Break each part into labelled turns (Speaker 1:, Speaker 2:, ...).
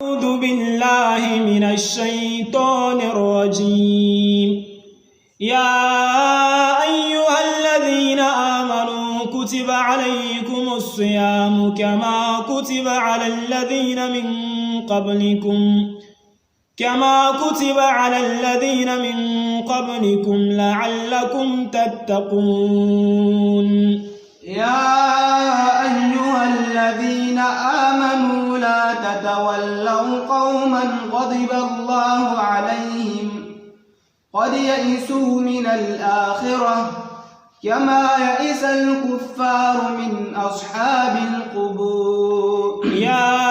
Speaker 1: أعوذ بالله من الشيطان الرجيم. يا أيها الذين آمنوا كتب عليكم الصيام كما كتب على الذين من قبلكم لعلكم تتقون.
Speaker 2: يا أيها الذين آمنوا لا تتولوا قوما غضب الله عليهم قد يئسوا من الآخرة كما يئس الكفار من أصحاب القبور.
Speaker 1: يا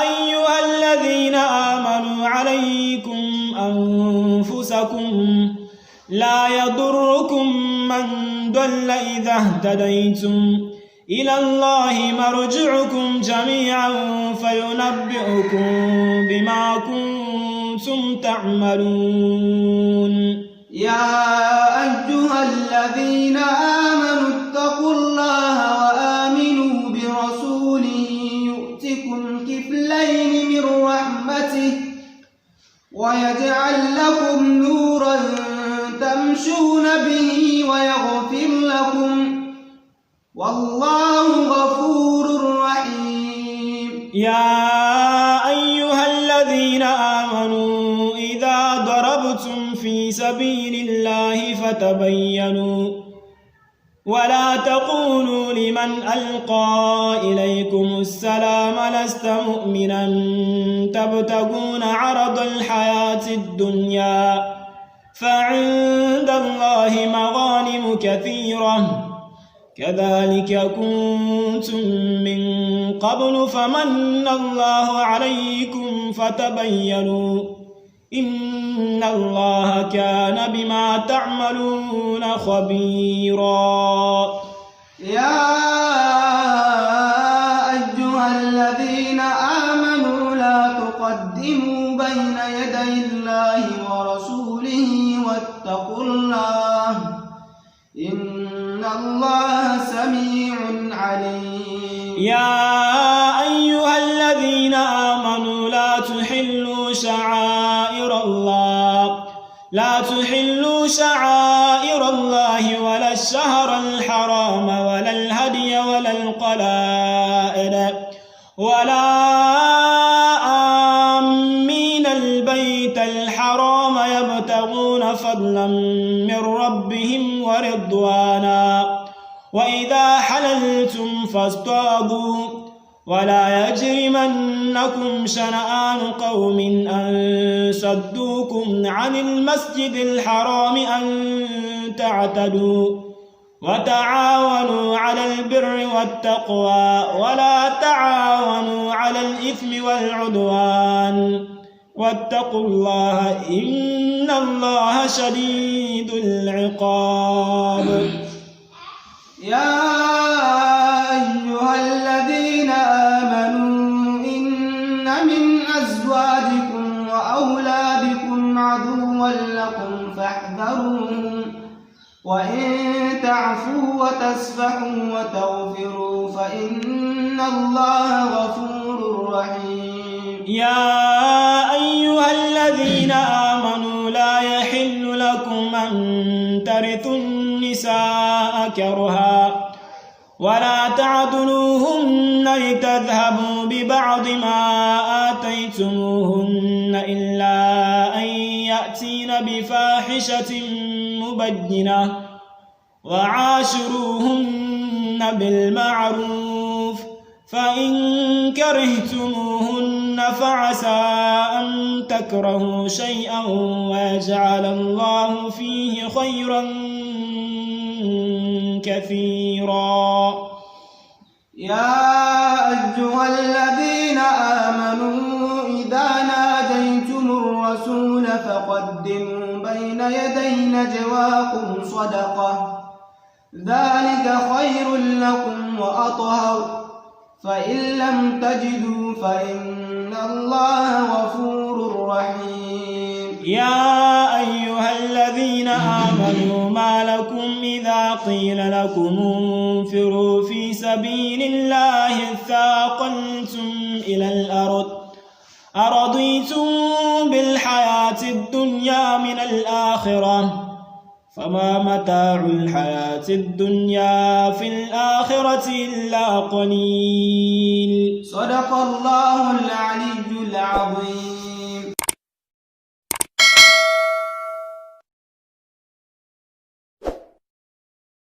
Speaker 1: أيها الذين آمنوا عليكم أنفسكم لا يضركم من ضل إذا اهتديتم إلى الله مرجعكم جميعا فينبئكم بما كنتم تعملون.
Speaker 2: يا أيها الذين آمنوا اتقوا الله وآمنوا برسوله يؤتكم كفلين من رحمته ويجعل لكم نورا تمشون به ويغفر لكم والله غفور رحيم.
Speaker 1: يا أيها الذين آمنوا إذا ضربتم في سبيل الله فتبينوا ولا تقولوا لمن ألقى إليكم السلام لست مؤمنا تبتغون عرض الحياة الدنيا فعند الله مغانم كثيرة كذلك كنتم من قبل فمن الله عليكم فتبينوا إن الله كان بما تعملون خبيرا.
Speaker 2: يا أيها الذين آمنوا لا تقدموا بين يدي الله ورسوله واتقوا الله إن الله سميع عليم.
Speaker 1: يا أيها الذين آمنوا لا تحلوا شعائر الله ولا الشهر الحرام ولا الهدي ولا القلائد ولا آمين البيت الحرام يبتغون فضلا من ربهم ورضوانا وإذا حللتم فاصطادوا ولا يجرمنكم شنآن قوم أن صدوكم عن المسجد الحرام أن تعتدوا وتعاونوا على البر والتقوى ولا تعاونوا على الإثم والعدوان واتقوا الله إن الله شديد العقاب.
Speaker 2: يا أيها الذين آمنوا إن من أزواجكم وأولادكم عدوا لكم فاحذروهم وإن تعفوا وتصفحوا وتغفروا فإن الله غفور رحيم.
Speaker 1: يا أيها الذين آمنوا لا يحل لكم أن ترثوا النساء كرها ولا تعضلوهن لتذهبوا ببعض ما آتيتموهن إلا أن يأتين بفاحشة مبينة وعاشروهن بالمعروف فإن كرهتموهن فعسى أن تكرهوا شيئا ويجعل الله فيه خيرا كثيرا.
Speaker 2: يا أيها الذين آمنوا إذا ناديتم الرسول فقدموا بين يدي نجواكم صدقة ذلك خير لكم وأطهر فإن لم تجدوا فإن الله غفور رحيم.
Speaker 1: يا أيها الذين آمنوا ما لكم إذا قيل لكم انفروا في سبيل الله اثاقلتم إلى الأرض أرضيتم بالحياة الدنيا من الآخرة فما متاع الحياة الدنيا في الآخرة إلا قليل.
Speaker 2: صدق الله العلي العظيم.